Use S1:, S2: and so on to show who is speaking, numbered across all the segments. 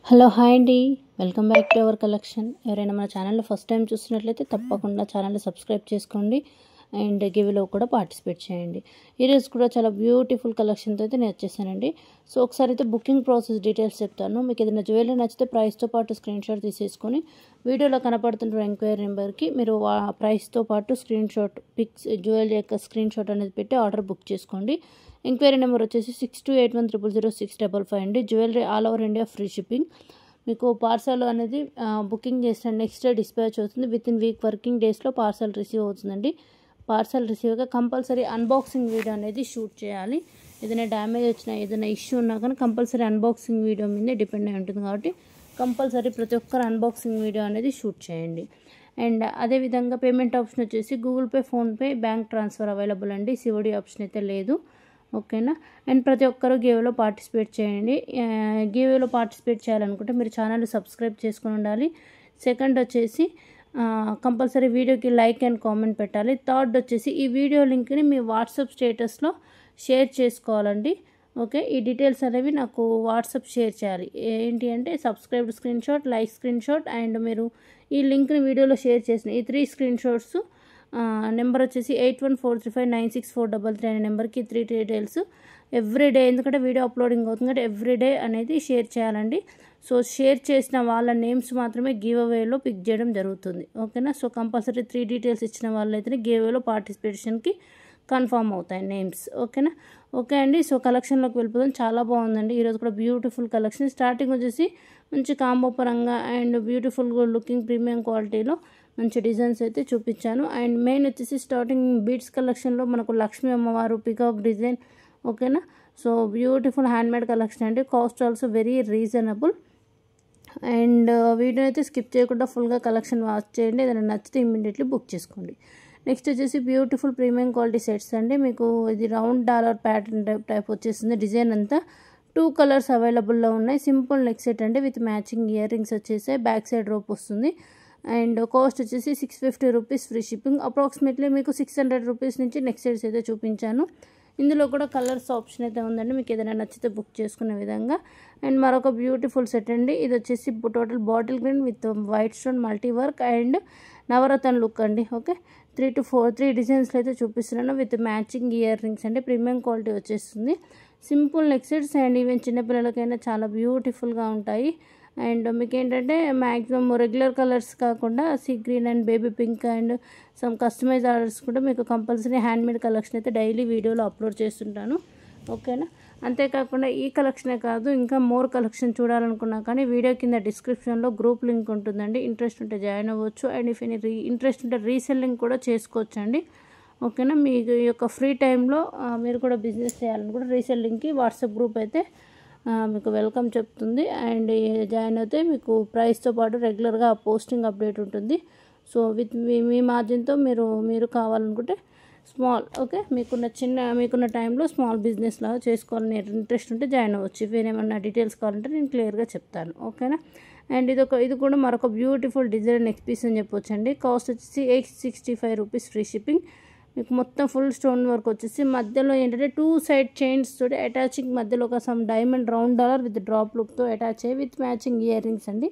S1: Hello hi అండి, welcome back to our collection. ఎవరైనా మన ఛానల్లో ఫస్ట్ టైం చూస్తున్నట్లయితే తప్పకుండా ఛానల్ని సబ్స్క్రైబ్ చేసుకోండి అండ్ గివ్లో కూడా పార్టిసిపేట్ చేయండి. ఈరోజు కూడా చాలా బ్యూటిఫుల్ కలెక్షన్తో అయితే నేను వచ్చేసానండి. సో ఒకసారి అయితే బుకింగ్ ప్రాసెస్ డీటెయిల్స్ చెప్తాను. మీకు ఏదైనా జ్యువెలరీ నచ్చితే ప్రైస్తో పాటు స్క్రీన్ షాట్ తీసేసుకొని వీడియోలో కనపడుతున్న ఎంక్వైరీ నెంబర్కి మీరు ప్రైస్తో పాటు స్క్రీన్ షాట్ పిక్స్ జ్యువెలరీ యొక్క స్క్రీన్ షాట్ అనేది పెట్టి ఆర్డర్ బుక్ చేసుకోండి. ఎంక్వైరీ నెంబర్ వచ్చేసి 6281000655 అండి. Jewellery all over India free shipping. మీకు పార్సల్ అనేది బుకింగ్ చేసిన నెక్స్ట్ డే డిస్పాచ్ అవుతుంది. విత్ ఇన్ వీక్ వర్కింగ్ డేస్లో పార్సల్ రిసీవ్ అవుతుందండి. పార్సల్ రిసీవ్గా కంపల్సరీ అన్బాక్సింగ్ వీడియో అనేది షూట్ చేయాలి. ఏదైనా డ్యామేజ్ వచ్చినా ఏదైనా ఇష్యూ ఉన్నా కానీ కంపల్సరీ అన్బాక్సింగ్ వీడియో మీదే డిపెండ్ అయి ఉంటుంది. కాబట్టి కంపల్సరీ ప్రతి ఒక్కరు అన్బాక్సింగ్ వీడియో అనేది షూట్ చేయండి. అండ్ అదేవిధంగా పేమెంట్ ఆప్షన్ వచ్చేసి Google pay, PhonePe, bank transfer available అండి. సిఓడి ఆప్షన్ అయితే లేదు. ఓకేనా. అండ్ ప్రతి ఒక్కరూ గివ్లో పార్టిసిపేట్ చేయండి. గివ్లో పార్టిసిపేట్ చేయాలనుకుంటే మీరు ఛానల్ సబ్స్క్రైబ్ చేసుకుని ఉండాలి. సెకండ్ వచ్చేసి కంపల్సరీ వీడియోకి లైక్ అండ్ కామెంట్ పెట్టాలి. థర్డ్ వచ్చేసి ఈ వీడియో లింక్ని మీ వాట్సాప్ స్టేటస్లో షేర్ చేసుకోవాలండి. ఓకే, ఈ డీటెయిల్స్ అనేవి నాకు వాట్సాప్ షేర్ చేయాలి. ఏంటి అంటే subscribe screen shot, like screen shot and మీరు ఈ లింక్ని వీడియోలో షేర్ చేసిన ఈ 3 స్క్రీన్ షాట్స్ నెంబర్ వచ్చేసి 8143596433 అనే నెంబర్కి 3 డీటెయిల్స్ ఎవ్రీడే, ఎందుకంటే వీడియో అప్లోడింగ్ అవుతుంది కాబట్టి ఎవ్రీడే అనేది షేర్ చేయాలండి. సో షేర్ చేసిన వాళ్ళ నేమ్స్ మాత్రమే గివ్ అవేలో పిక్ చేయడం జరుగుతుంది. ఓకేనా. సో కంపల్సరీ 3 డీటెయిల్స్ ఇచ్చిన వాళ్ళైతే గివ్ అవేలో పార్టిసిపేషన్కి కన్ఫర్మ్ అవుతాయి నేమ్స్. ఓకేనా. ఓకే అండి. సో కలెక్షన్లోకి వెళ్ళిపోతాం. చాలా బాగుందండి ఈరోజు కూడా బ్యూటిఫుల్ కలెక్షన్. స్టార్టింగ్ వచ్చేసి మంచి కాంబో పరంగా అండ్ బ్యూటిఫుల్ లుకింగ్ ప్రీమియం క్వాలిటీలో మంచి డిజైన్స్ అయితే చూపించాను. అండ్ మెయిన్ వచ్చేసి స్టార్టింగ్ బీడ్స్ కలెక్షన్లో మనకు లక్ష్మీ అమ్మవారు పికాక్ డిజైన్. ఓకేనా. సో బ్యూటిఫుల్ హ్యాండ్మేడ్ కలెక్షన్ అండి. Cost also very reasonable. And video అయితే స్కిప్ చేయకుండా ఫుల్గా కలెక్షన్ వాచ్ చేయండి. ఏదైనా నచ్చితే ఇమ్మీడియట్లీ బుక్ చేసుకోండి. నెక్స్ట్ వచ్చేసి బ్యూటిఫుల్ ప్రీమియం క్వాలిటీ సెట్స్ అండి. మీకు ఇది రౌండ్ డాలర్ ప్యాటర్న్ టైప్ వచ్చేసింది. డిజైన్ అంతా 2 కలర్స్ అవైలబుల్లో ఉన్నాయి. సింపుల్ నెక్ సెట్ అండి విత్ మ్యాచింగ్ ఇయర్ రింగ్స్ వచ్చేసాయి. బ్యాక్ సైడ్ రోప్ వస్తుంది. అండ్ కాస్ట్ వచ్చేసి 650 రూపీస్ ఫ్రీ షిప్పింగ్. అప్రాక్సిమేట్లీ మీకు 600 రూపీస్ నుంచి నెక్ సెట్స్ అయితే చూపించాను. ఇందులో కూడా కలర్స్ ఆప్షన్ అయితే ఉందండి. మీకు ఏదైనా నచ్చితే బుక్ చేసుకునే విధంగా. అండ్ మరొక బ్యూటిఫుల్ సెట్ అండి. ఇది వచ్చేసి total bottle green with white stone multi work and Navaratna look అండి. ఓకే, 3 డిజైన్స్లో అయితే చూపిస్తున్నాను విత్ మ్యాచింగ్ ఇయర్ రింగ్స్ అండి. ప్రీమియం క్వాలిటీ వచ్చేస్తుంది. Simple neck sets and even చిన్నపిల్లలకైనా చాలా బ్యూటిఫుల్గా ఉంటాయి. అండ్ మీకు ఏంటంటే మ్యాక్సిమం రెగ్యులర్ కలర్స్ కాకుండా sea green and baby pink and some customize orders కూడా మీకు కంపల్సరీ హ్యాండ్మేడ్ కలెక్షన్ అయితే డైలీ వీడియోలో అప్లోడ్ చేస్తుంటాను. ఓకేనా. అంతేకాకుండా ఈ కలెక్షనే కాదు, ఇంకా మోర్ కలెక్షన్ చూడాలనుకున్నా కానీ వీడియో కింద డిస్క్రిప్షన్లో గ్రూప్ లింక్ ఉంటుందండి. ఇంట్రెస్ట్ ఉంటే జాయిన్ అవ్వచ్చు. అండ్ ఇఫ్ ఎనీ ఇంట్రెస్ట్ ఉంటే రీసెల్లింగ్ కూడా చేసుకోవచ్చు అండి. ఓకేనా. మీ యొక్క ఫ్రీ టైంలో మీరు కూడా బిజినెస్ చేయాలనుకుంటే రీసెల్లింగ్కి వాట్సాప్ గ్రూప్ అయితే మీకు వెల్కమ్ చెప్తుంది. అండ్ జాయిన్ అయితే మీకు ప్రైస్తో పాటు రెగ్యులర్గా పోస్టింగ్ అప్డేట్ ఉంటుంది. సో విత్ మీ మార్జిన్తో మీరు కావాలనుకుంటే స్మాల్, ఓకే, మీకున్న టైంలో స్మాల్ బిజినెస్ లాగా చేసుకోవాలని ఇంట్రెస్ట్ ఉంటే జాయిన్ అవ్వచ్చు. ఏమైనా డీటెయిల్స్ కావాలంటే నేను క్లియర్గా చెప్తాను. ఓకేనా. అండ్ ఇది కూడా మరొక బ్యూటిఫుల్ డిజైన్ నెక్ పీస్ అని చెప్పొచ్చు అండి. కాస్ట్ వచ్చేసి 865 రూపీస్ ఫ్రీ షిప్పింగ్. మీకు మొత్తం ఫుల్ స్టోన్ వర్క్ వచ్చేసి మధ్యలో ఏంటంటే 2 సైడ్ చైన్స్ తోటి అటాచింగ్, మధ్యలో ఒక some diamond round dollar with drop లుక్తో అటాచ్ అయ్యి విత్ మ్యాచింగ్ ఇయర్ రింగ్స్ అండి.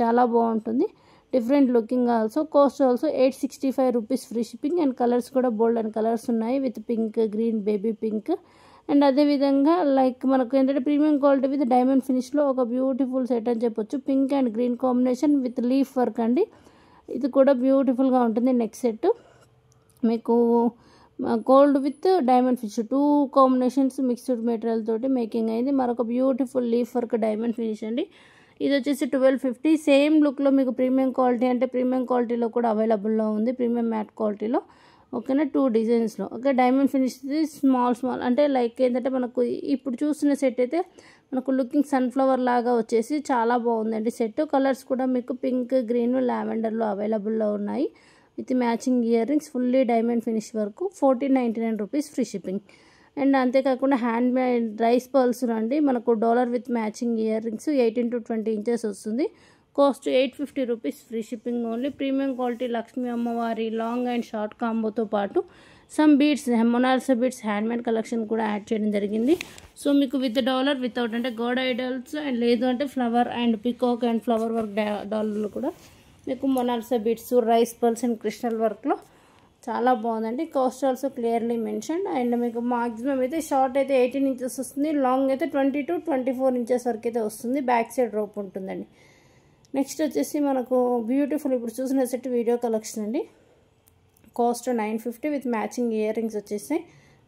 S1: చాలా బాగుంటుంది. Different looking also. Cost also 865 rupees free shipping. And colours కూడా బోల్డ్ అండ్ కలర్స్ ఉన్నాయి with pink, green, baby pink. And అదేవిధంగా లైక్ మనకు ఏంటంటే ప్రీమియం క్వాలిటీ విత్ డైమండ్ ఫినిష్లో ఒక బ్యూటిఫుల్ సెట్ అని చెప్పొచ్చు. Pink and green combination with leaf work అండి. ఇది కూడా బ్యూటిఫుల్గా ఉంటుంది నెక్ సెట్. మీకు gold with diamond finish 2 combinations mixed material తోటి మేకింగ్ అయింది. మరొక beautiful leaf work diamond finish అండి. ఇది వచ్చేసి 1250. సేమ్ లుక్లో మీకు ప్రీమియం క్వాలిటీ అంటే ప్రీమియం క్వాలిటీలో కూడా అవైలబుల్లో ఉంది. ప్రీమియం మ్యాట్ క్వాలిటీలో. ఓకేనా. 2 డిజైన్స్లో. ఓకే, డైమండ్ ఫినిష్ స్మాల్ అంటే లైక్ ఏంటంటే మనకు ఇప్పుడు చూస్తున్న సెట్ అయితే మనకు లుకింగ్ సన్ఫ్లవర్ లాగా వచ్చేసి చాలా బాగుందండి సెట్. కలర్స్ కూడా మీకు పింక్, గ్రీన్, లావెండర్లో అవైలబుల్లో ఉన్నాయి with matching ear rings. Fully diamond finish వరకు 1499 రూపీస్ ఫ్రీ షిప్పింగ్. అండ్ అంతేకాకుండా హ్యాండ్ మేడ్ రైస్ పర్ల్స్ అండి. మనకు dollar with matching ear rings 18 to 20 inches వస్తుంది. Cost 850 rupees free shipping only. Premium quality Lakshmi అమ్మవారి long and short కాంబోతో పాటు some beads Mona Lisa beads handmade collection కూడా add చేయడం జరిగింది. సో మీకు విత్ డాలర్ వితౌట్ అంటే గాడ్ ఐడల్స్ అండ్ లేదు అంటే flower and peacock and flower work డాలర్లు కూడా మీకు Mona Lisa beads rice pearls and crystal వర్క్లో చాలా బాగుందండి. Cost also clearly mention. And మీకు మాక్సిమం అయితే షార్ట్ అయితే 18 ఇంచెస్ వస్తుంది, లాంగ్ అయితే 20 to 24 ఇంచెస్ వరకు అయితే వస్తుంది. బ్యాక్ సైడ్ రోప్ ఉంటుందండి. నెక్స్ట్ వచ్చేసి మనకు బ్యూటిఫుల్ ఇప్పుడు చూసిన సెట్ వీడియో కలెక్షన్ అండి. Cost 950 with matching ear rings వచ్చేసాయి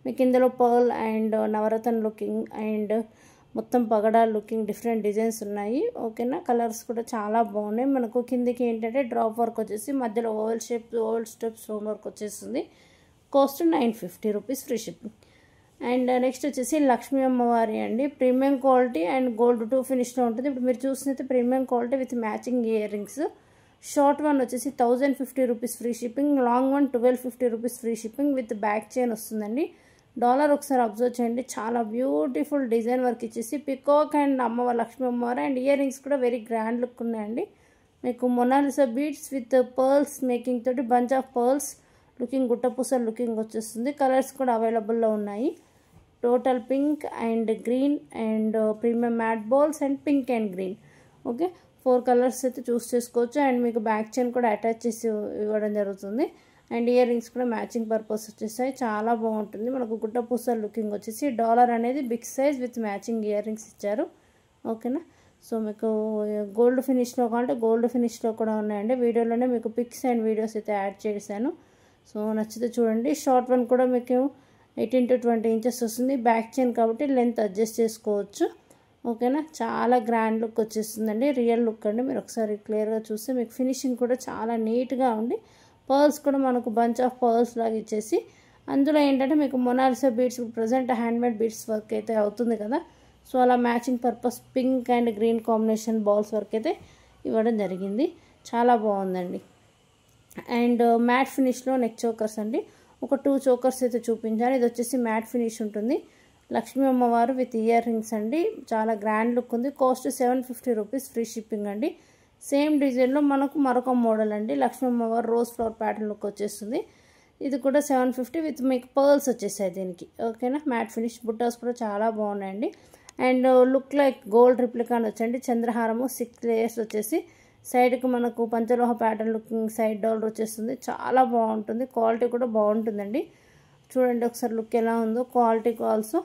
S1: మీకు. ఇందులో పర్ల్ అండ్ నవరత్న లుకింగ్ అండ్ మొత్తం పగడా లుకింగ్ డిఫరెంట్ డిజైన్స్ ఉన్నాయి. ఓకేనా, కలర్స్ కూడా చాలా బాగున్నాయి. మనకు కిందికి ఏంటంటే డ్రాప్ వర్క్ వచ్చేసి మధ్యలో oval shape oval step stone work వచ్చేస్తుంది. Cost 950 rupees free shipping. And next వచ్చేసి లక్ష్మీ అమ్మవారి అండి. ప్రీమియం క్వాలిటీ అండ్ గోల్డ్ 2 ఫినిష్లో ఉంటుంది. ఇప్పుడు మీరు చూసినైతే premium quality with matching ear rings. Short one వచ్చేసి 1050 rupees free shipping, long one 1250 rupees free shipping with back chain వస్తుందండి. డాలర్ ఒకసారి అబ్జర్వ్ చేయండి, చాలా బ్యూటిఫుల్ డిజైన్ వర్క్ ఇచ్చేసి పికాక్ అండ్ అమ్మవారి లక్ష్మీ అమ్మవారు అండ్ ఇయర్ రింగ్స్ కూడా వెరీ గ్రాండ్ లుక్ ఉన్నాయండి. మీకు Mona Lisa beads with pearls making తోటి బంచ్ ఆఫ్ పర్ల్స్ లుకింగ్ గుట్టపూస లుకింగ్ వచ్చేస్తుంది. కలర్స్ కూడా అవైలబుల్లో ఉన్నాయి. Total pink and green and premium matte balls and pink and green. Okay, 4 colours అయితే చూస్ చేసుకోవచ్చు. అండ్ మీకు బ్యాక్ చైన్ కూడా అటాచ్ చేసి ఇవ్వడం జరుగుతుంది. అండ్ ఇయర్ రింగ్స్ కూడా మ్యాచింగ్ పర్పస్ వచ్చేసాయి, చాలా బాగుంటుంది. మనకు గుట్టపూస లుకింగ్ వచ్చేసి డాలర్ అనేది big size with matching year rings ఇచ్చారు. ఓకేనా, సో మీకు గోల్డ్ ఫినిష్లో కావాలంటే గోల్డ్ ఫినిష్లో కూడా ఉన్నాయండి. వీడియోలోనే మీకు పిక్స్ అండ్ వీడియోస్ అయితే యాడ్ చేశాను. సో నచ్చితే చూడండి. షార్ట్ వన్ కూడా మీకు 18 to 20 ఇంచెస్ వస్తుంది. బ్యాక్ చైన్ కాబట్టి లెంత్ అడ్జస్ట్ చేసుకోవచ్చు. ఓకేనా, చాలా గ్రాండ్ లుక్ వచ్చేస్తుందండి. రియల్ లుక్ అండి. మీరు ఒకసారి క్లియర్గా చూస్తే మీకు ఫినిషింగ్ కూడా చాలా నీట్గా ఉండి పర్ల్స్ కూడా మనకు బంచ్ ఆఫ్ పర్ల్స్ లాగా ఇచ్చేసి అందులో ఏంటంటే మీకు Mona Lisa beads present handmade beads work అయితే అవుతుంది కదా, సో అలా matching purpose pink and green combination balls work అయితే ఇవ్వడం జరిగింది. చాలా బాగుందండి. అండ్ మ్యాట్ ఫినిష్లో నెక్ చోకర్స్ అండి. ఒక 2 చోకర్స్ అయితే చూపించాను. ఇది వచ్చేసి మ్యాట్ ఫినిష్ ఉంటుంది. లక్ష్మీ అమ్మవారు విత్ ఇయర్ రింగ్స్ అండి. చాలా గ్రాండ్ లుక్ ఉంది. కాస్ట్ 750 రూపీస్ ఫ్రీ షిప్పింగ్ అండి. సేమ్ డిజైన్లో మనకు మరొక మోడల్ అండి. లక్ష్మీ అమ్మవారు రోజ్ ఫ్లవర్ ప్యాటర్న్ లుక్ వచ్చేస్తుంది. ఇది కూడా 750 విత్ మీకు పర్ల్స్ వచ్చేసాయి దీనికి. ఓకేనా, మ్యాట్ ఫినిష్ బుట్టాస్ కూడా చాలా బాగున్నాయండి. అండ్ లుక్ లైక్ గోల్డ్ రిప్లికాన్ వచ్చండి. చంద్రహారము 6 లేయర్స్ వచ్చేసి సైడ్కి మనకు పంచలోహ ప్యాటర్న్ లుకింగ్ సైడ్ డాలర్ వచ్చేస్తుంది. చాలా బాగుంటుంది. క్వాలిటీ కూడా బాగుంటుందండి. చూడండి ఒకసారి లుక్ ఎలా ఉందో, క్వాలిటీ ఆల్సో.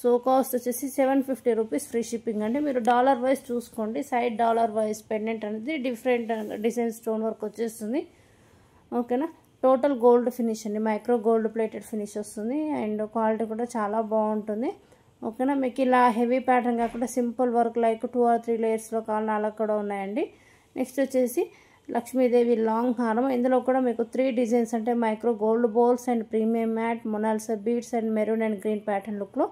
S1: సో కాస్ట్ వచ్చేసి 750 రూపీస్ ఫ్రీ షిప్పింగ్ అండి. మీరు డాలర్ వైజ్ చూసుకోండి. సైడ్ డాలర్ వైజ్ పెండెంట్ అనేది డిఫరెంట్ డిజైన్ స్టోన్ వర్క్ వచ్చేస్తుంది. ఓకేనా, టోటల్ గోల్డ్ ఫినిష్ అండి. మైక్రో గోల్డ్ ప్లేటెడ్ ఫినిష్ వస్తుంది. అండ్ క్వాలిటీ కూడా చాలా బాగుంటుంది. ఓకేనా, మీకు ఇలా హెవీ ప్యాటర్న్ కాకుండా సింపుల్ వర్క్ లైక్ 2 or 3 లేయర్స్లో కావాలని అలా కూడా ఉన్నాయండి. నెక్స్ట్ వచ్చేసి లక్ష్మీదేవి లాంగ్ హారం. ఇందులో కూడా మీకు 3 డిజైన్స్ అంటే micro gold balls and premium mat Mona Lisa beads and maroon and green pattern లుక్లో.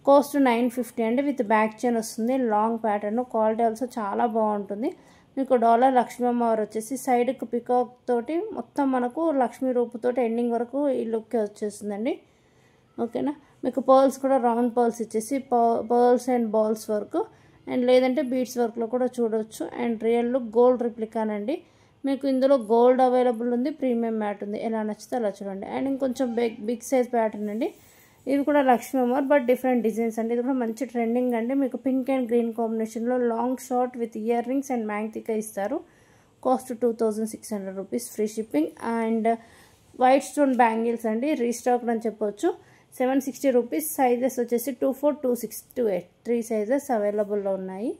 S1: కాస్ట్ 950 అండి. విత్ బ్యాక్ చైన్ వస్తుంది. Long pattern. క్వాలిటీ ఆల్సో చాలా బాగుంటుంది. మీకు డాలర్ లక్ష్మీ అమ్మవారు వచ్చేసి సైడ్కి పికాక్ తోటి మొత్తం మనకు లక్ష్మీ రూపుతోటి ఎండింగ్ వరకు ఈ లుక్ వచ్చేస్తుందండి. ఓకేనా, మీకు పర్ల్స్ కూడా రౌండ్ పర్ల్స్ ఇచ్చేసి pearls and balls work and లేదంటే బీడ్స్ వర్క్లో కూడా చూడవచ్చు. అండ్ రియల్ లుక్ గోల్డ్ రిప్లికాన్ అండి. మీకు ఇందులో గోల్డ్ అవైలబుల్ ఉంది, ప్రీమియం మ్యాట్ ఉంది. ఎలా నచ్చితే అలా చూడండి. అండ్ ఇంకొంచెం బిగ్ సైజ్ ప్యాటర్న్ అండి. ఇవి కూడా లక్ష్మీ అమ్మవారు బట్ డిఫరెంట్ డిజైన్స్ అండి. ఇది కూడా మంచి ట్రెండింగ్ అండి. మీకు పింక్ అండ్ గ్రీన్ కాంబినేషన్లో long short with ear rings and మ్యాంగ్తిక ఇస్తారు. Cost 2600 rupees free shipping. And white stone bangles అండి. రీస్టాక్ అని చెప్పొచ్చు. 760 రూపీస్. సైజెస్ వచ్చేసి 2, 4, 2, 6, 2, 8 3 సైజెస్ అవైలబుల్లో ఉన్నాయి.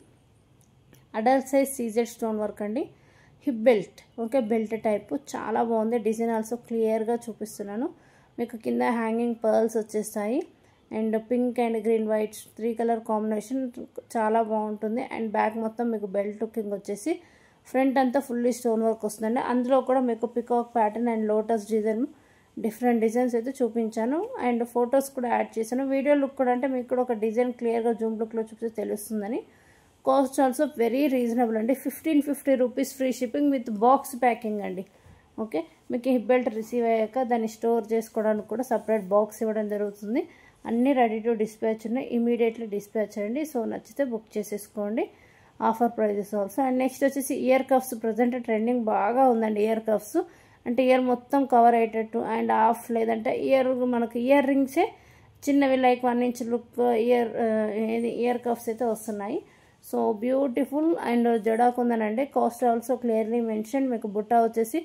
S1: Adult size CZ stone work అండి. Hip belt. Okay, belt type చాలా బాగుంది. డిజైన్ ఆల్సో క్లియర్గా చూపిస్తున్నాను. మీకు కింద హ్యాంగింగ్ పర్ల్స్ వచ్చేస్తాయి. And pink and green white 3 colour combination చాలా బాగుంటుంది. అండ్ బ్యాక్ మొత్తం మీకు బెల్ట్ లుకింగ్ వచ్చేసి ఫ్రంట్ అంతా ఫుల్లీ స్టోన్ వర్క్ వస్తుందండి. అందులో కూడా మీకు peacock pattern and lotus design different designs అయితే చూపించాను. అండ్ ఫొటోస్ కూడా యాడ్ చేశాను. వీడియో లుక్ కూడా అంటే మీకు కూడా ఒక డిజైన్ క్లియర్గా జూమ్ లుక్లో చూపిస్తే తెలుస్తుందని. కాస్ట్ ఆల్సో వెరీ రీజనబుల్ అండి. 1550 rupees free shipping with box packing అండి. ఓకే, మీకు హిప్ బెల్ట్ రిసీవ్ అయ్యాక దాన్ని స్టోర్ చేసుకోవడానికి కూడా సపరేట్ బాక్స్ ఇవ్వడం జరుగుతుంది. అన్నీ రెడీ టు డిస్పాచ్ ఉన్నాయి. ఇమీడియట్లీ డిస్పాచ్ అండి. సో నచ్చితే బుక్ చేసేసుకోండి. Offer prices also. And next వచ్చేసి ఇయర్ కఫ్స్. ప్రజెంట్ ట్రెండింగ్ బాగా ఉందండి ఇయర్ కఫ్స్. అంటే ఇయర్ మొత్తం కవర్ అయ్యేటట్టు అండ్ హాఫ్ లేదంటే మనకు ఇయర్ రింగ్సే చిన్నవి like 1 inch look ear cuffs అయితే వస్తున్నాయి. సో బ్యూటిఫుల్ అండ్ జడా కుందన్ అండి. Cost also clearly mention. మీకు బుట్ట వచ్చేసి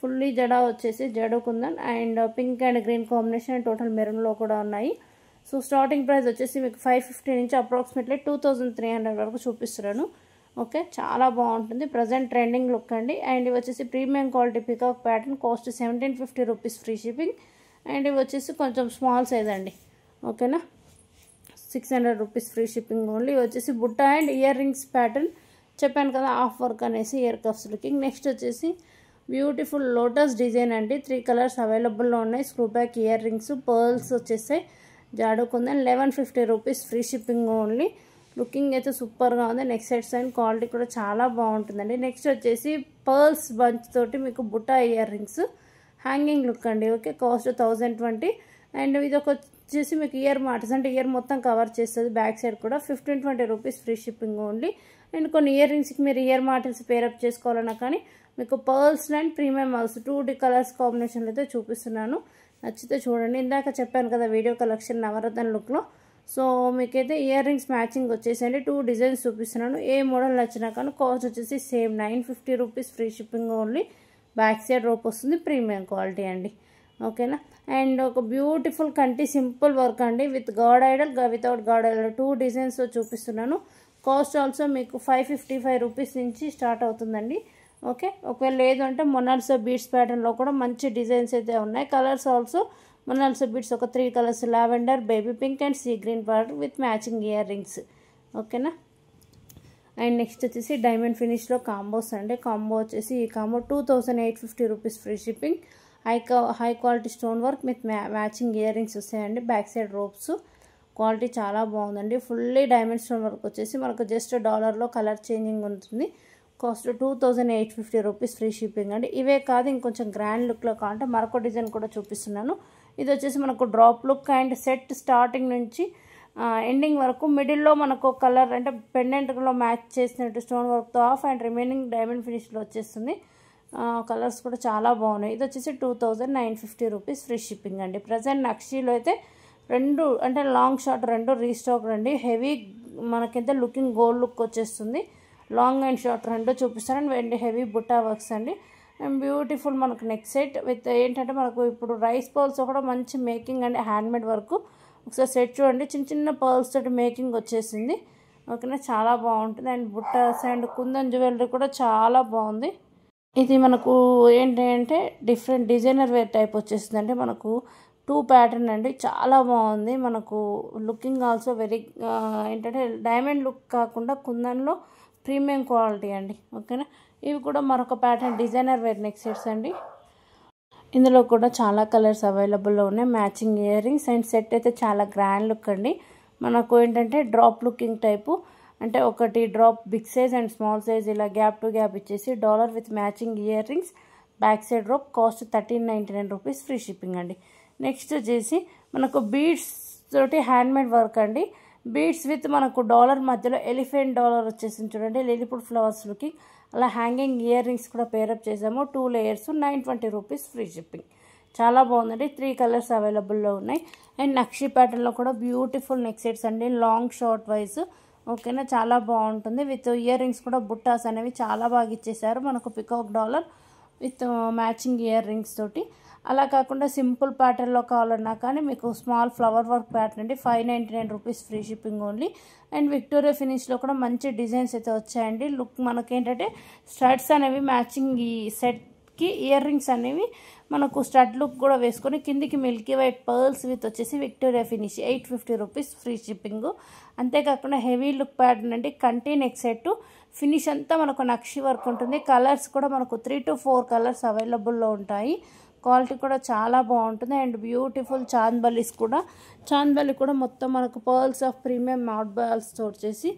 S1: ఫుల్లీ జడా వచ్చేసి జడా kundan and pink and green combination total మెరూన్లో కూడా ఉన్నాయి. సో స్టార్టింగ్ ప్రైస్ వచ్చేసి మీకు 550 నుంచి అప్రాక్సిమేట్లీ 2300 వరకు చూపిస్తున్నాను. ఓకే, చాలా బాగుంటుంది. ప్రజెంట్ ట్రెండింగ్ లుక్ అండి. అండ్ ఇవి వచ్చేసి premium quality peacock pattern. Cost 1750 rupees free shipping. And ఇవి వచ్చేసి కొంచెం స్మాల్ సైజ్ అండి. ఓకేనా, 600 రూపీస్ ఫ్రీ షిప్పింగ్ ఓన్లీ. ఇవి వచ్చేసి బుట్ట అండ్ ఇయర్ రింగ్స్ ప్యాటర్న్ చెప్పాను కదా, ఆఫ్ వర్క్ అనేసి ఇయర్ కఫ్స్ లుకింగ్. నెక్స్ట్ వచ్చేసి బ్యూటిఫుల్ లోటస్ డిజైన్ అండి. 3 కలర్స్ అవైలబుల్లో ఉన్నాయి. Screw back ear rings, pearls వచ్చేసాయి. జాడుకుందని 1150 rupees free shipping only. Looking అయితే సూపర్గా ఉంది. నెక్స్ట్ సెట్స్ అండ్ క్వాలిటీ కూడా చాలా బాగుంటుందండి. నెక్స్ట్ వచ్చేసి పర్ల్స్ బంచ్ తోటి మీకు బుట్ట ఇయర్ రింగ్స్ హ్యాంగింగ్ లుక్ అండి. Okay, cost 1020. అండ్ ఇది వచ్చేసి మీకు ఇయర్ మాటర్స్ అంటే ఇయర్ మొత్తం కవర్ చేస్తుంది. బ్యాక్ సైడ్ కూడా 1520 rupees free shipping only. And కొన్ని ఇయర్ రింగ్స్కి మీరు ఇయర్ మాటర్స్ పేరప్ చేసుకోవాలన్నా కానీ మీకు పర్ల్స్ అండ్ ప్రీమియం ఆల్స్ 2D కలర్స్ కాంబినేషన్లో అయితే చూపిస్తున్నాను. నచ్చితే చూడండి. ఇందాక చెప్పాను కదా వీడియో కలెక్షన్ నవరత్న లుక్లో. సో మీకైతే ఇయర్ రింగ్స్ మ్యాచింగ్ వచ్చేసండి. 2 డిజైన్స్ చూపిస్తున్నాను. ఏ మోడల్ నచ్చినా కానీ కాస్ట్ వచ్చేసి same 950 rupees free shipping only. Back side rope వస్తుంది, ప్రీమియం క్వాలిటీ అండి. ఓకేనా, అండ్ ఒక బ్యూటిఫుల్ కంటి సింపుల్ వర్క్ అండి. With God Idol without God Idol 2 designs చూపిస్తున్నాను. కాస్ట్ ఆల్సో మీకు 555 రూపీస్ నుంచి స్టార్ట్ అవుతుందండి. ఓకే, ఒకవేళ లేదు అంటే మొనాలిసా బీడ్స్ ప్యాటర్న్లో కూడా మంచి డిజైన్స్ అయితే ఉన్నాయి. కలర్స్ ఆల్సో మొనాలిసా బీడ్స్ ఒక 3 colours, lavender, baby pink and sea green pattern with matching ear rings. ఓకేనా, అండ్ నెక్స్ట్ వచ్చేసి డైమండ్ ఫినిష్లో కాంబోస్ అండి. కాంబో వచ్చేసి ఈ combo 2850 rupees free shipping. High quality stone work with matching ear rings వస్తాయండి. Back side ropes quality చాలా బాగుందండి. Fully diamond stone work వచ్చేసి మనకు జస్ట్ డాలర్లో కలర్ చేంజింగ్ ఉంటుంది. కాస్ట్ 2850 రూపీస్ ఫ్రీ షిప్పింగ్ అండి. ఇవే కాదు ఇంకొంచెం గ్రాండ్ లుక్లో కావాలంటే మరొక డిజైన్ కూడా చూపిస్తున్నాను. ఇది వచ్చేసి మనకు drop look and set starting నుంచి ఎండింగ్ వరకు మిడిల్లో మనకు కలర్ అంటే పెండెంట్లో మ్యాచ్ చేసినట్టు స్టోన్ వర్క్తో ఆఫ్ అండ్ రిమైనింగ్ డైమండ్ ఫినిష్లో వచ్చేస్తుంది. కలర్స్ కూడా చాలా బాగున్నాయి. ఇది వచ్చేసి 2950 రూపీస్ ఫ్రీ షిప్పింగ్ అండి. ప్రజెంట్ నక్షీలో అయితే 2 అంటే లాంగ్ షార్ట్ 2 రీస్టాక్ రండి. హెవీ మనకైతే లుకింగ్ గోల్డ్ లుక్ వచ్చేస్తుంది. లాంగ్ అండ్ షార్ట్ 2 చూపిస్తాను. అండ్ హెవీ బుట్టా వర్క్స్ అండి. అండ్ బ్యూటిఫుల్ మనకు నెక్ సెట్ విత్ ఏంటంటే మనకు ఇప్పుడు రైస్ పర్ల్స్ కూడా మంచి మేకింగ్ అండ్ హ్యాండ్మేడ్ వర్క్. ఒకసారి సెట్ చూడండి, చిన్న చిన్న పర్ల్స్ తోటి మేకింగ్ వచ్చేసింది. ఓకేనా, చాలా బాగుంటుంది. అండ్ బుట్టాస్ అండ్ కుందన్ జ్యువెలరీ కూడా చాలా బాగుంది. ఇది మనకు ఏంటి అంటే డిఫరెంట్ డిజైనర్ వేర్ టైప్ వచ్చేస్తుంది. అంటే మనకు 2 ప్యాటర్న్ అండి. చాలా బాగుంది. మనకు లుకింగ్ ఆల్సో వెరీ ఏంటంటే డైమండ్ లుక్ కాకుండా కుందన్లో ప్రీమియం క్వాలిటీ అండి. ఓకేనా, ఇవి కూడా మరొక pattern designer wear neck sets అండి. ఇందులో కూడా చాలా కలర్స్ అవైలబుల్లో ఉన్నాయి. Matching ear rings and set అయితే చాలా గ్రాండ్ లుక్ అండి. మనకు ఏంటంటే డ్రాప్ లుకింగ్ టైపు అంటే ఒకటి drop big size and small size ఇలా గ్యాప్ టు గ్యాప్ ఇచ్చేసి dollar with matching year rings, back side rope. Cost 1399 rupees free shipping అండి. నెక్స్ట్ వచ్చేసి మనకు బీడ్స్ తోటి హ్యాండ్మేడ్ వర్క్ అండి. బీడ్స్ విత్ మనకు డాలర్ మధ్యలో ఎలిఫెంట్ డాలర్ వచ్చేసింది చూడండి, లిలీపుడ్ ఫ్లవర్స్ లుకింగ్. అలా హ్యాంగింగ్ ఇయర్ రింగ్స్ కూడా పేరప్ చేసాము. 2 లేయర్స్ 920 రూపీస్ ఫ్రీ షిప్పింగ్. చాలా బాగుందండి. 3 కలర్స్ అవైలబుల్లో ఉన్నాయి. అండ్ నక్షి ప్యాటర్న్లో కూడా బ్యూటిఫుల్ నెక్ సెట్స్ అండి, లాంగ్ షార్ట్ వైజ్. ఓకేనా, చాలా బాగుంటుంది. విత్ ఇయర్ రింగ్స్ కూడా బుట్టాస్ అనేవి చాలా బాగా ఇచ్చేసారు. మనకు peacock dollar with matching ear rings తోటి. అలా కాకుండా సింపుల్ ప్యాటర్న్లో కావాలన్నా కానీ మీకు స్మాల్ ఫ్లవర్ వర్క్ ప్యాటర్న్ అండి. 599 rupees free shipping only. And Victoria ఫినిష్లో కూడా మంచి డిజైన్స్ అయితే వచ్చాయండి. లుక్ మనకేంటంటే స్టడ్స్ అనేవి మ్యాచింగ్ ఈ సెట్కి ఇయర్ రింగ్స్ అనేవి మనకు స్టడ్ లుక్ కూడా వేసుకొని కిందికి మిల్కీ వైట్ పర్ల్స్ విత్ వచ్చేసి Victoria finish 850 rupees free shipping. అంతేకాకుండా హెవీ లుక్ ప్యాటర్న్ అండి. కంటి నెక్ సెట్ ఫినిష్ అంతా మనకు నక్షి వర్క్ ఉంటుంది. కలర్స్ కూడా మనకు 3 to 4 కలర్స్ అవైలబుల్లో ఉంటాయి. క్వాలిటీ కూడా చాలా బాగుంటుంది. అండ్ బ్యూటిఫుల్ చాంద్బలీస్ కూడా, చాంద్బలి కూడా మొత్తం మనకు పర్ల్స్ ఆఫ్ ప్రీమియం మౌట్ బాల్స్తో వచ్చేసి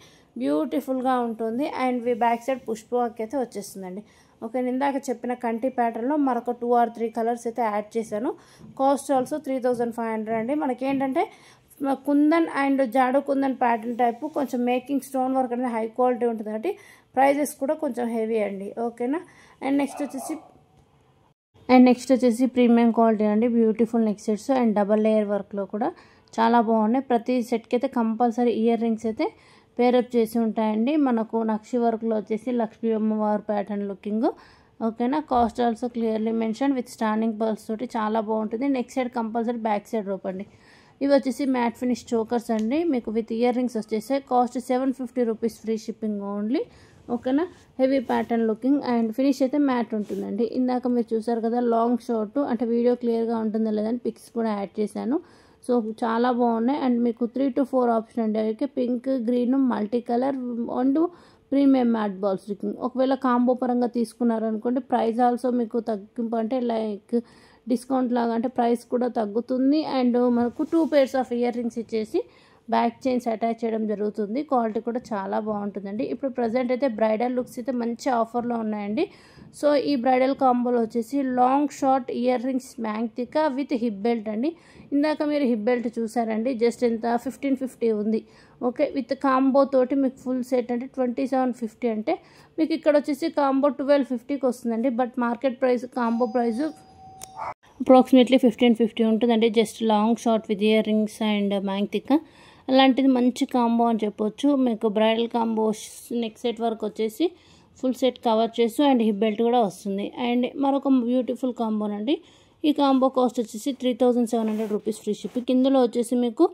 S1: బ్యూటిఫుల్గా ఉంటుంది. And back side Pushpa work అయితే వచ్చేస్తుందండి. ఓకే, ఇందాక చెప్పిన కంటి ప్యాటర్న్లో మరొక 2 or 3 కలర్స్ అయితే యాడ్ చేశాను. కాస్ట్ ఆల్సో 3500 అండి. మనకేంటంటే kundan and jadau kundan pattern type కొంచెం మేకింగ్ స్టోన్ వర్క్ అనేది హై క్వాలిటీ ఉంటుంది కాబట్టి ప్రైజెస్ కూడా కొంచెం హెవీ అండి. ఓకేనా, అండ్ నెక్స్ట్ వచ్చేసి అండ్ నెక్స్ట్ వచ్చేసి ప్రీమియం క్వాలిటీ అండి, beautiful neck sets and double layer వర్క్లో కూడా చాలా బాగున్నాయి. ప్రతి సెట్కి అయితే కంపల్సరీ ఇయర్ రింగ్స్ అయితే పేరప్ చేసి ఉంటాయండి. మనకు నక్షి వర్క్లో వచ్చేసి లక్ష్మీ అమ్మవారి ప్యాటర్న్ లుకింగ్. ఓకేనా. Cost also clearly mention with standing pearls తోటి చాలా బాగుంటుంది. Next side compulsory back side rope అండి. ఇవి వచ్చేసి మ్యాట్ ఫినిష్ చోకర్స్ అండి, మీకు విత్ ఇయర్ రింగ్స్ వచ్చేసాయి. Cost 750 rupees, free shipping only. ఓకేనా. Heavy pattern looking and finish అయితే మ్యాట్ ఉంటుందండి. ఇందాక మీరు చూసారు కదా లాంగ్ షార్ట్, అంటే వీడియో క్లియర్గా ఉంటుందో లేదని పిక్స్ కూడా యాడ్ చేశాను. సో చాలా బాగున్నాయి అండ్ మీకు 3 to 4 ఆప్షన్ అండి. Okay, pink, green, multi colour and premium matte balls looking. ఒకవేళ కాంబో పరంగా తీసుకున్నారనుకోండి ప్రైస్ ఆల్సో మీకు తగ్గింపు, అంటే లైక్ డిస్కౌంట్ లాగా, అంటే ప్రైస్ కూడా తగ్గుతుంది. అండ్ మనకు 2 pairs ఆఫ్ ఇయర్ రింగ్స్ ఇచ్చేసి బ్యాక్ చైన్స్ అటాచ్ చేయడం జరుగుతుంది. క్వాలిటీ కూడా చాలా బాగుంటుందండి. ఇప్పుడు ప్రజెంట్ అయితే బ్రైడల్ లుక్స్ అయితే మంచి ఆఫర్లో ఉన్నాయండి. సో ఈ బ్రైడల్ కాంబోలో వచ్చేసి long short earrings maang tikka with hip belt అండి. ఇందాక మీరు హిప్ బెల్ట్ చూసారండి, జస్ట్ ఎంత 1550 ఉంది. ఓకే, విత్ కాంబో తోటి మీకు ఫుల్ సెట్ అంటే 2750. అంటే మీకు ఇక్కడ వచ్చేసి కాంబో 1250కి వస్తుందండి. But market price combo price approximately 1550 ఉంటుందండి. Just long short with ear rings and maang tikka, అలాంటిది మంచి కాంబో అని చెప్పొచ్చు. మీకు బ్రైడల్ కాంబో నెక్ సెట్ వరకు వచ్చేసి ఫుల్ సెట్ కవర్ చేస్తూ అండ్ హిప్ బెల్ట్ కూడా వస్తుంది. అండ్ మరొక బ్యూటిఫుల్ కాంబోనండి. ఈ కాంబో కాస్ట్ వచ్చేసి 3700 రూపీస్, ఫ్రీ షిప్పింగ్. ఇందులో వచ్చేసి మీకు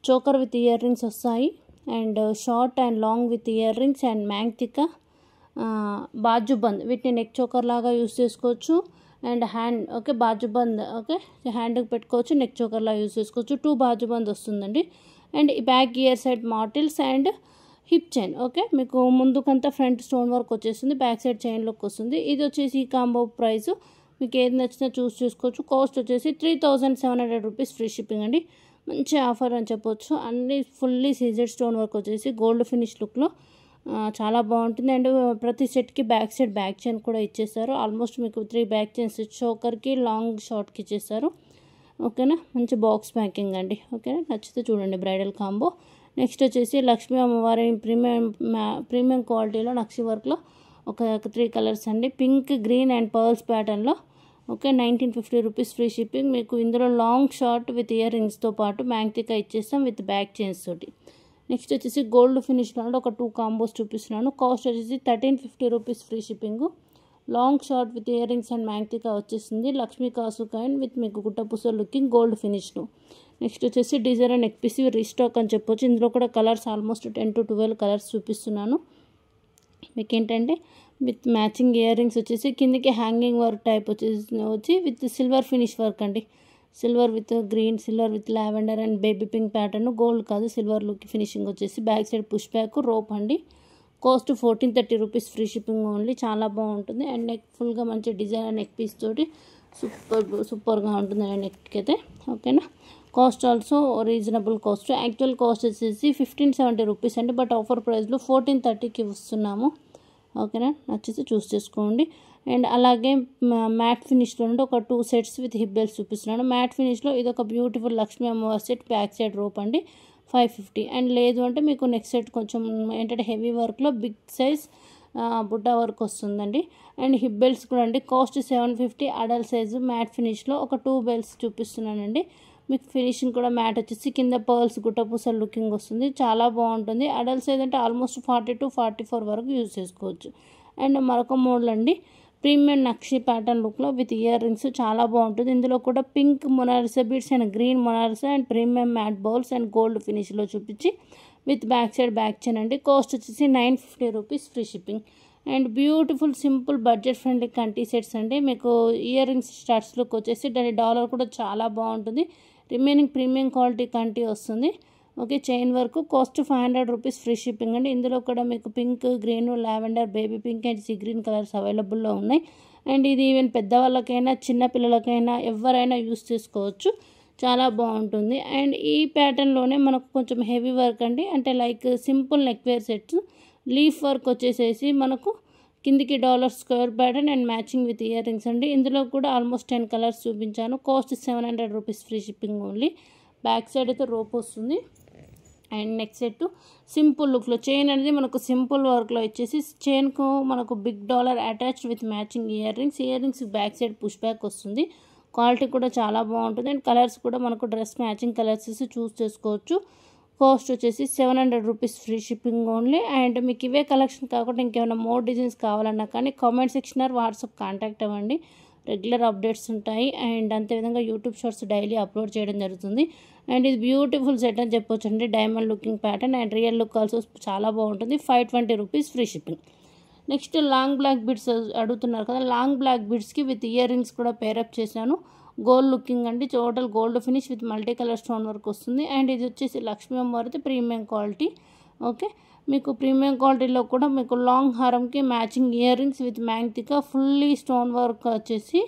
S1: చోకర్ విత్ ఇయర్ రింగ్స్ వస్తాయి and short and long with ear rings and maang tikka bajuband, వీటిని నెక్ చోకర్ లాగా యూస్ చేసుకోవచ్చు. And hand, okay, bajuband, okay, హ్యాండ్కి పెట్టుకోవచ్చు, నెక్ చోకర్లా యూస్ చేసుకోవచ్చు. 2 బాజుబంద్ వస్తుందండి. అండ్ బ్యాక్ ఇయర్ సైడ్ మాటిల్స్ అండ్ హిప్ చైన్. ఓకే, మీకు ముందుకంతా ఫ్రంట్ స్టోన్ వర్క్ వచ్చేస్తుంది, బ్యాక్ సైడ్ చైన్ లుక్ వస్తుంది. ఇది వచ్చేసి ఈ కాంబో ప్రైస్ మీకు ఏది నచ్చినా చూస్ చేసుకోవచ్చు. కాస్ట్ వచ్చేసి 3700 రూపీస్, ఫ్రీ షిప్పింగ్ అండి. మంచి ఆఫర్ అని చెప్పొచ్చు. అన్ని ఫుల్లీ సీజెడ్ స్టోన్ వర్క్ వచ్చేసి గోల్డ్ ఫినిష్ లుక్లో చాలా బాగుంటుంది. అండ్ ప్రతి సెట్కి బ్యాక్ సైడ్ బ్యాక్ చైన్ కూడా ఇచ్చేస్తారు. ఆల్మోస్ట్ మీకు 3 బ్యాక్ చైన్స్ చోకర్కి లాంగ్ షార్ట్కి ఇచ్చేస్తారు. ఓకేనా, మంచి బాక్స్ ప్యాకింగ్ అండి. ఓకేనా, నచ్చితే చూడండి బ్రైడల్ కాంబో. నెక్స్ట్ వచ్చేసి లక్ష్మీ అమ్మవారి ప్రీమియం క్వాలిటీలో నక్షి వర్క్లో ఒక 3 కలర్స్ అండి. పింక్, గ్రీన్ అండ్ పర్ల్స్ ప్యాటర్న్లో. Okay, 1950 rupees, free shipping. మీకు ఇందులో లాంగ్ షార్ట్ విత్ ఇయర్ రింగ్స్తో పాటు మ్యాంగ్తికా ఇచ్చేస్తాం విత్ బ్యాక్ చైన్స్ తోటి. నెక్స్ట్ వచ్చేసి గోల్డ్ ఫినిష్లో ఒక 2 కాంబోస్ చూపిస్తున్నాను. కాస్ట్ వచ్చేసి 1350 rupees, free shipping. Long short with ear rings and maang tikka వచ్చేసింది. లక్ష్మీ కాసు కాయిన్ విత్ మీకు గుట్టపూస లుకింగ్ గోల్డ్ ఫినిష్లో. నెక్స్ట్ వచ్చేసి డిజైనర్ నెక్ పీస్, రీస్టాక్ అని చెప్పొచ్చు. ఇందులో కూడా కలర్స్ ఆల్మోస్ట్ 10 to 12 కలర్స్ చూపిస్తున్నాను. మీకు ఏంటంటే విత్ మ్యాచింగ్ ఇయర్ రింగ్స్ వచ్చేసి కిందకి హ్యాంగింగ్ వర్క్ టైప్ వచ్చి విత్ సిల్వర్ ఫినిష్ వర్క్ అండి. Silver with green, silver with lavender and baby pink pattern, gold కాదు సిల్వర్ లుక్ ఫినిషింగ్ వచ్చేసి. Back side push back rope అండి. Cost 1430 rupees, free shipping only. చాలా బాగుంటుంది. And neck ఫుల్గా మంచి design neck piece తోటి సూపర్గా ఉంటుంది నెక్కి అయితే. ఓకేనా, cost also reasonable cost. Actual cost వచ్చేసి 1570 రూపీస్ అండి. బట్ ఆఫర్ ప్రైస్లో 1430కి ఇస్తున్నాము. ఓకేనా, నచ్చితే చూస్ చేసుకోండి. అండ్ అలాగే మ్యాట్ ఫినిష్లో నుండి ఒక 2 సెట్స్ విత్ హిప్ బెల్ట్స్ చూపిస్తున్నాను. మ్యాట్ ఫినిష్లో ఇది ఒక బ్యూటిఫుల్ లక్ష్మీ అమ్మవారి సెట్, బ్యాక్ సైడ్ రోప్ అండి, 550. అండ్ లేదు అంటే మీకు నెక్స్ట్ సెట్ కొంచెం ఏంటంటే హెవీ వర్క్లో బిగ్ సైజ్ బుడ్డా వర్క్ వస్తుందండి. అండ్ హిప్ బెల్ట్స్ కూడా అండి. కాస్ట్ 750. అడల్ట్ సైజు మ్యాట్ ఫినిష్లో ఒక 2 బెల్ట్స్ చూపిస్తున్నానండి. మీకు ఫినిషింగ్ కూడా మ్యాట్ వచ్చేసి కింద పర్ల్స్ గుట్టపూస లుకింగ్ వస్తుంది. చాలా బాగుంటుంది. అడల్ట్ సైజ్ అంటే ఆల్మోస్ట్ 40 to 44 వరకు యూజ్ చేసుకోవచ్చు. అండ్ మరొక మోడల్ అండి, ప్రీమియం నక్షి ప్యాటర్న్ లుక్లో విత్ ఇయర్ రింగ్స్, చాలా బాగుంటుంది. ఇందులో కూడా pink Monalisa beads and green Monalisa and premium matte bowls and gold ఫినిష్లో చూపించి with back side back chain అండి. కాస్ట్ వచ్చేసి 950 rupees, free shipping. And beautiful simple budget friendly కంటి సెట్స్ అండి. మీకు ఇయర్ రింగ్స్ స్టార్ట్స్ లుక్ వచ్చేసి దాని dollar కూడా చాలా బాగుంటుంది. రిమైనింగ్ ప్రీమియం క్వాలిటీ కంటి వస్తుంది. Okay, chain work. Cost 500 rupees, free shipping అండి. ఇందులో కూడా మీకు pink, green, lavender, baby pink and sea green colours అవైలబుల్లో ఉన్నాయి. అండ్ ఇది ఈవెన్ పెద్దవాళ్ళకైనా చిన్న పిల్లలకైనా ఎవరైనా యూస్ చేసుకోవచ్చు. చాలా బాగుంటుంది. అండ్ ఈ ప్యాటర్న్లోనే మనకు కొంచెం హెవీ వర్క్ అండి, అంటే like simple neck wear sets, leaf work వచ్చేసేసి మనకు కిందికి dollar square pattern and matching with ear rings అండి. ఇందులో కూడా ఆల్మోస్ట్ 10 కలర్స్ చూపించాను. Cost 700 rupees, free shipping only. Back side అయితే రోప్ వస్తుంది. అండ్ నెక్స్ట్ సెట్ సింపుల్ లుక్లో చైన్ అనేది మనకు సింపుల్ వర్క్లో ఇచ్చేసి చైన్కు మనకు big dollar attached with matching year rings back side push back వస్తుంది. క్వాలిటీ కూడా చాలా బాగుంటుంది. అండ్ కలర్స్ కూడా మనకు డ్రెస్ మ్యాచింగ్ కలర్స్ చూస్ చేసుకోవచ్చు. కాస్ట్ వచ్చేసి 700 rupees free shipping only. And మీకు ఇవే కలెక్షన్ కాకుండా ఇంకేమైనా మోర్ డిజైన్స్ కావాలన్నా కానీ comment section or WhatsApp contact అవ్వండి. రెగ్యులర్ అప్డేట్స్ ఉంటాయి. అండ్ అంతేవిధంగా యూట్యూబ్ షార్ట్స్ డైలీ అప్లోడ్ చేయడం జరుగుతుంది. అండ్ ఇది బ్యూటిఫుల్ సెట్ అని చెప్పొచ్చు అండి. Diamond looking pattern and real look also చాలా బాగుంటుంది. 520 rupees free shipping. Next long black beads అడుగుతున్నారు కదా, లాంగ్ బ్లాక్ బిడ్స్కి విత్ ఇయర్ రింగ్స్ కూడా పేరప్ చేశాను. గోల్డ్ లుకింగ్ అండి, total gold finish with multi colour stone work వస్తుంది. అండ్ ఇది వచ్చేసి లక్ష్మీ అమ్మవారి ప్రీమియం క్వాలిటీ. ఓకే, మీకు ప్రీమియం క్వాలిటీలో కూడా మీకు లాంగ్ హారంకి matching ear rings with maang tikka fully stone work వచ్చేసి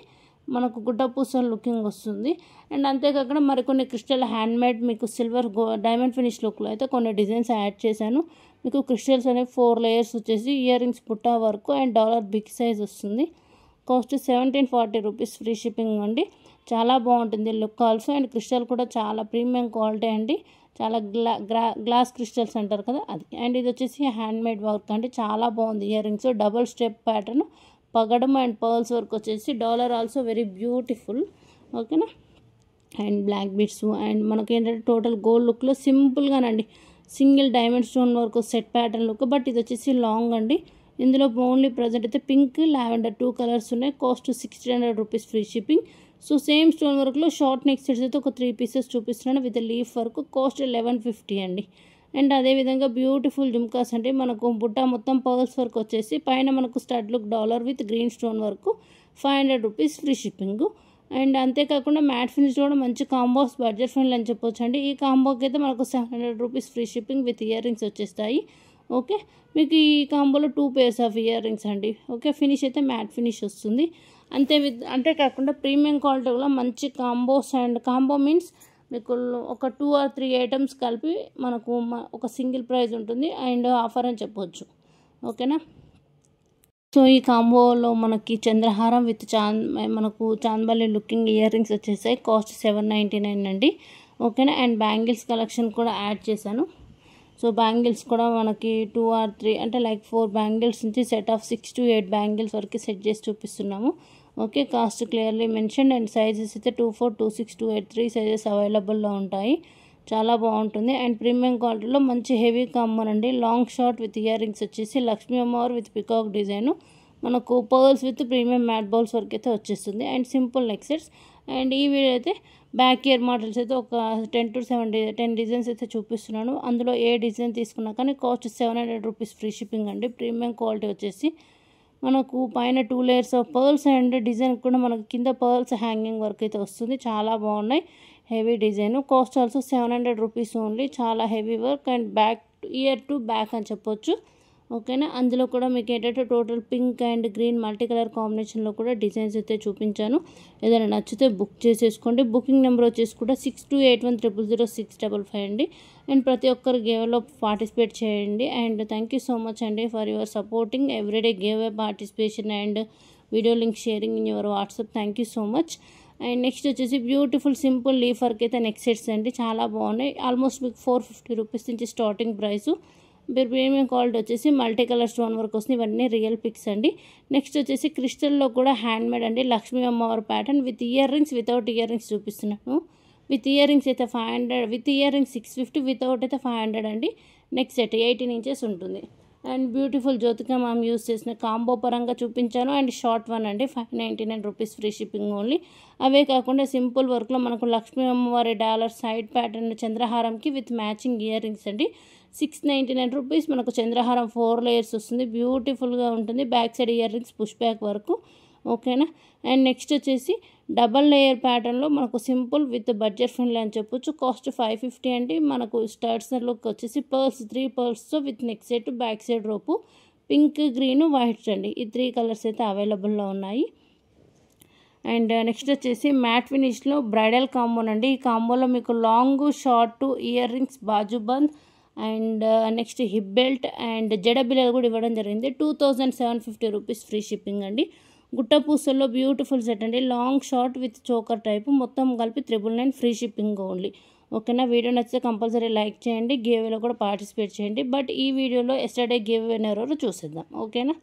S1: మనకు గుడ్డ పూసల లుకింగ్ వస్తుంది. అండ్ అంతేకాకుండా మరికొన్ని క్రిస్టల్ హ్యాండ్మేడ్ మీకు సిల్వర్ డైమండ్ ఫినిష్ లుక్లో అయితే కొన్ని డిజైన్స్ యాడ్ చేశాను. మీకు క్రిస్టల్స్ అనేవి 4 లేయర్స్ వచ్చేసి ఇయర్ రింగ్స్ పుట్టా work and dollar big size వస్తుంది. కాస్ట్ 1740 రూపీస్ ఫ్రీ షిప్పింగ్ అండి. చాలా బాగుంటుంది లుక్ ఆల్సో. అండ్ క్రిస్టల్ కూడా చాలా ప్రీమియం క్వాలిటీ అండి. చాలా గ్లాస్ క్రిస్టల్స్ అంటారు కదా అది. అండ్ ఇది వచ్చేసి హ్యాండ్మేడ్ వర్క్ అండి, చాలా బాగుంది. Earrings double step pattern, పగడం అండ్ పర్ల్స్ వర్క్ వచ్చేసి డాలర్ ఆల్సో వెరీ బ్యూటిఫుల్. ఓకేనా. అండ్ బ్లాక్ బీడ్స్ అండ్ మనకి ఏంటంటే టోటల్ గోల్డ్ లుక్లో సింపుల్గానండి, single diamond stone work set pattern look. But ఇది వచ్చేసి లాంగ్ అండి. ఇందులో ఓన్లీ ప్రజెంట్ అయితే పింక్ లావెండర్ 2 కలర్స్ ఉన్నాయి. Cost 1600 rupees free shipping. So same stone వర్క్లో షార్ట్ నెక్ సెట్స్ అయితే ఒక 3 పీసెస్ చూపిస్తున్నాను విత్ లీఫ్ వర్క్. కాస్ట్ 1150 అండి. అండ్ అదేవిధంగా బ్యూటిఫుల్ జుమ్కాస్ అంటే మనకు బుట్ట మొత్తం పర్ల్స్ వర్క్ వచ్చేసి పైన మనకు stud look dollar with green stone work 500 rupees free shipping. And అంతేకాకుండా మ్యాట్ ఫినిష్ కూడా మంచి కాంబోస్ బడ్జెట్ ఫ్రెండ్లీ అని చెప్పొచ్చు అండి. ఈ కాంబోకి అయితే మనకు 700 rupees free shipping with ear rings వచ్చేస్తాయి. ఓకే, మీకు ఈ కాంబోలో 2 పేర్స్ ఆఫ్ ఇయర్ రింగ్స్ అండి. ఓకే, ఫినిష్ అయితే మ్యాట్ ఫినిష్ వస్తుంది. అంతేకాకుండా ప్రీమియం క్వాలిటీలో మంచి కాంబోస్ అండ్ కాంబో మీన్స్ మీకు ఒక 2 or 3 ఐటమ్స్ కలిపి మనకు ఒక సింగిల్ ప్రైస్ ఉంటుంది అండ్ ఆఫర్ అని చెప్పొచ్చు. ఓకేనా. సో ఈ కాంబోలో మనకి చంద్రహారం విత్ మనకు చాందబలి లుకింగ్ ఇయర్ రింగ్స్ వచ్చేసాయి. కాస్ట్ 799 అండి. ఓకేనా. అండ్ బ్యాంగిల్స్ కలెక్షన్ కూడా యాడ్ చేశాను. సో బ్యాంగిల్స్ కూడా మనకి 2 or 3 అంటే లైక్ 4 బ్యాంగిల్స్ నుంచి సెట్ ఆఫ్ 6 to 8 బ్యాంగిల్స్ వరకు సెట్ చేసి చూపిస్తున్నాము. Okay, cost clearly mention. And sizes అయితే 24, 26, 28, 3 సైజెస్ అవైలబుల్లో ఉంటాయి. చాలా బాగుంటుంది. అండ్ ప్రీమియం క్వాలిటీలో మంచి హెవీ కాంబోన్ అండి. Long short with ear rings వచ్చేసి లక్ష్మీ అమ్మవారు విత్ పికాక్ డిజైన్, మనకు pearls with premium matte bowls వరకు అయితే వచ్చేస్తుంది. And simple neck sets. And ఈ వీడియో అయితే బ్యాక్ ఇయర్ మోడల్స్ అయితే ఒక 10 to 10 డిజైన్స్ అయితే చూపిస్తున్నాను. అందులో ఏ డిజైన్ తీసుకున్నా కానీ కాస్ట్ 700 రూపీస్ ఫ్రీ షిప్పింగ్ అండి. ప్రీమియం క్వాలిటీ వచ్చేసి మనకు పైన 2 layers of pearls and design కూడా మనకు కింద పర్ల్స్ హ్యాంగింగ్ వర్క్ అయితే వస్తుంది. చాలా బాగున్నాయి, heavy design. Cost also 700 rupees only. చాలా heavy work and back ear to back అని చెప్పొచ్చు. ఓకేనా. అందులో కూడా మీకు ఏంటంటే total pink and green multi colour కాంబినేషన్లో కూడా డిజైన్స్ అయితే చూపించాను. ఏదైనా నచ్చితే బుక్ చేసేసుకోండి. బుకింగ్ నెంబర్ వచ్చేసి కూడా 6281000655 అండి. అండ్ ప్రతి ఒక్కరు గేవ్లో పార్టిసిపేట్ చేయండి. And thank you so much అండి for your supporting everyday give participation and video link sharing in your WhatsApp. Thank you so much. And next వచ్చేసి బ్యూటిఫుల్ సింపుల్ లీఫ్ వర్క్ అయితే నెక్ సెట్స్ అండి. చాలా బాగున్నాయి. Almost మీకు 450 rupees నుంచి starting price. Premium quality వచ్చేసి multi colour stone work వస్తుంది. ఇవన్నీ రియల్ పిక్స్ అండి. నెక్స్ట్ వచ్చేసి క్రిస్టల్లో కూడా హ్యాండ్మేడ్ అండి. లక్ష్మీ అమ్మవారి pattern with ear rings without ear rings చూపిస్తున్నాను. విత్ ఇయర్ రింగ్స్ అయితే 500, విత్ ఇయర్ రింగ్స్ 650, వితౌట్ అయితే 500 అండి. నెక్స్ట్ సెట్ 18 ఇంచెస్ ఉంటుంది. And beautiful Jyothika ma'am use చేసిన కాంబో పరంగా చూపించాను. అండ్ షార్ట్ వన్ అండి 599 రూపీస్ ఫ్రీ షిప్పింగ్ ఓన్లీ. అవే కాకుండా సింపుల్ వర్క్లో మనకు లక్ష్మీ అమ్మవారి డాలర్ సైడ్ ప్యాటర్న్ చంద్రహారంకి విత్ మ్యాచింగ్ ఇయర్ రింగ్స్ అండి. 699 రూపీస్. మనకు చంద్రహారం 4 లేయర్స్ వస్తుంది. బ్యూటిఫుల్గా ఉంటుంది. Back side ear rings push back వరకు. ఓకేనా. అండ్ నెక్స్ట్ వచ్చేసి డబల్ లేయర్ ప్యాటర్న్లో మనకు సింపుల్ విత్ బడ్జెట్ ఫ్రెండ్లీ అని చెప్పొచ్చు. కాస్ట్ 550 అండి. మనకు స్టడ్స్ లుక్ వచ్చేసి పర్ల్స్ 3 పర్ల్స్తో with neck set back side rope pink green white అండి. ఈ 3 కలర్స్ అయితే అవైలబుల్లో ఉన్నాయి. అండ్ నెక్స్ట్ వచ్చేసి మ్యాట్ ఫినిష్లో బ్రైడల్ కాంబోనండి. ఈ కాంబోలో మీకు long short earrings bajuband and next hip belt and జడ బిల్లలు కూడా ఇవ్వడం జరిగింది. 2750 రూపీస్ ఫ్రీ షిప్పింగ్ అండి. గుట్ట పూసల్లో బ్యూటిఫుల్ సెట్ అండి. Long short with choker type మొత్తం కలిపి 999 ఫ్రీ షిప్పింగ్ ఓన్లీ. ఓకేనా. వీడియో నచ్చితే కంపల్సరీ లైక్ చేయండి, గివ్ అవేలో కూడా పార్టిసిపేట్ చేయండి. బట్ ఈ వీడియోలో ఎస్టర్డే గివ్ అవే ఎవరో చూసేద్దాం, ఓకేనా.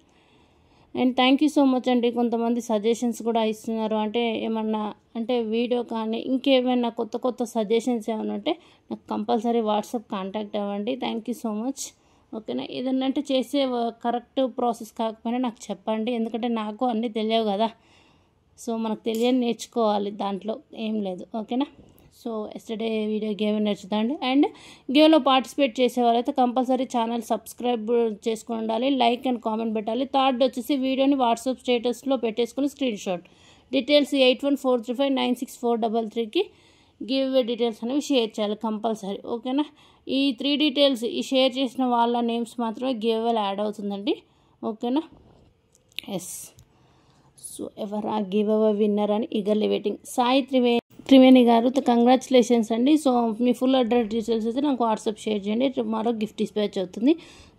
S1: And thank you so much అండి. కొంతమంది సజెషన్స్ కూడా ఇస్తున్నారు, అంటే ఏమన్నా అంటే వీడియో కానీ ఇంకేమైనా కొత్త సజెషన్స్ ఏమైనా ఉంటే నాకు కంపల్సరీ వాట్సాప్ కాంటాక్ట్ అవ్వండి. థ్యాంక్ యూ సో మచ్, ఓకేనా. ఏదన్నా అంటే చేసే కరెక్ట్ ప్రాసెస్ కాకపోయినా నాకు చెప్పండి, ఎందుకంటే నాకు అన్నీ తెలియవు కదా. సో మనకు తెలియని నేర్చుకోవాలి, దాంట్లో ఏం లేదు, ఓకేనా. సో ఎస్టర్డే వీడియో గేమ్ నచ్చుతండి. అండ్ గేమ్లో పార్టిసిపేట్ చేసే వాళ్ళైతే కంపల్సరీ ఛానల్ సబ్స్క్రైబ్ చేసుకుని ఉండాలి, లైక్ అండ్ కామెంట్ పెట్టాలి. థర్డ్ వచ్చేసి వీడియోని వాట్సాప్ స్టేటస్లో పెట్టేసుకుని స్క్రీన్ షాట్ డీటెయిల్స్ 8143596433కి గివ్ అవే డీటెయిల్స్ అనేవి షేర్ చేయాలి కంపల్సరీ, ఓకేనా. ఈ 3 డీటెయిల్స్ ఈ షేర్ చేసిన వాళ్ళ నేమ్స్ మాత్రమే గివ్ అవేలో యాడ్ అవుతుందండి, ఓకేనా. ఎస్, సో ఎవరు ఆ గివ్ అవే విన్నర్ అని ఈగర్లీ వెయిటింగ్. సాయి త్రివేణి గారు, కంగ్రాచులేషన్స్ అండి. సో మీ ఫుల్ అడ్రస్ డీటెయిల్స్ అయితే నాకు వాట్సాప్ షేర్ చేయండి, టుమారో గిఫ్ట్ డిస్పాచ్ అవుతుంది.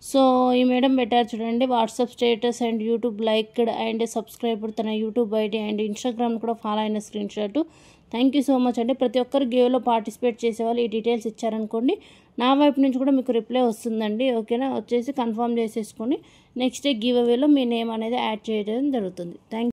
S1: సో ఈ మేడం పెట్టారు చూడండి, WhatsApp status and YouTube liked and subscriber, తన యూట్యూబ్ ఐడి అండ్ ఇన్స్టాగ్రామ్ కూడా ఫాలో అయిన screen shot. Thank you so much అండి. ప్రతి ఒక్కరు గేవ్లో పార్టిసిపేట్ చేసేవాళ్ళు ఈ డీటెయిల్స్ ఇచ్చారనుకోండి, నా వైపు నుంచి కూడా మీకు రిప్లై వస్తుందండి, ఓకేనా. వచ్చేసి కన్ఫర్మ్ చేసేసుకొని నెక్స్ట్ డే గివ్ అవేలో మీ నేమ్ అనేది యాడ్ చేయడం జరుగుతుంది. థ్యాంక్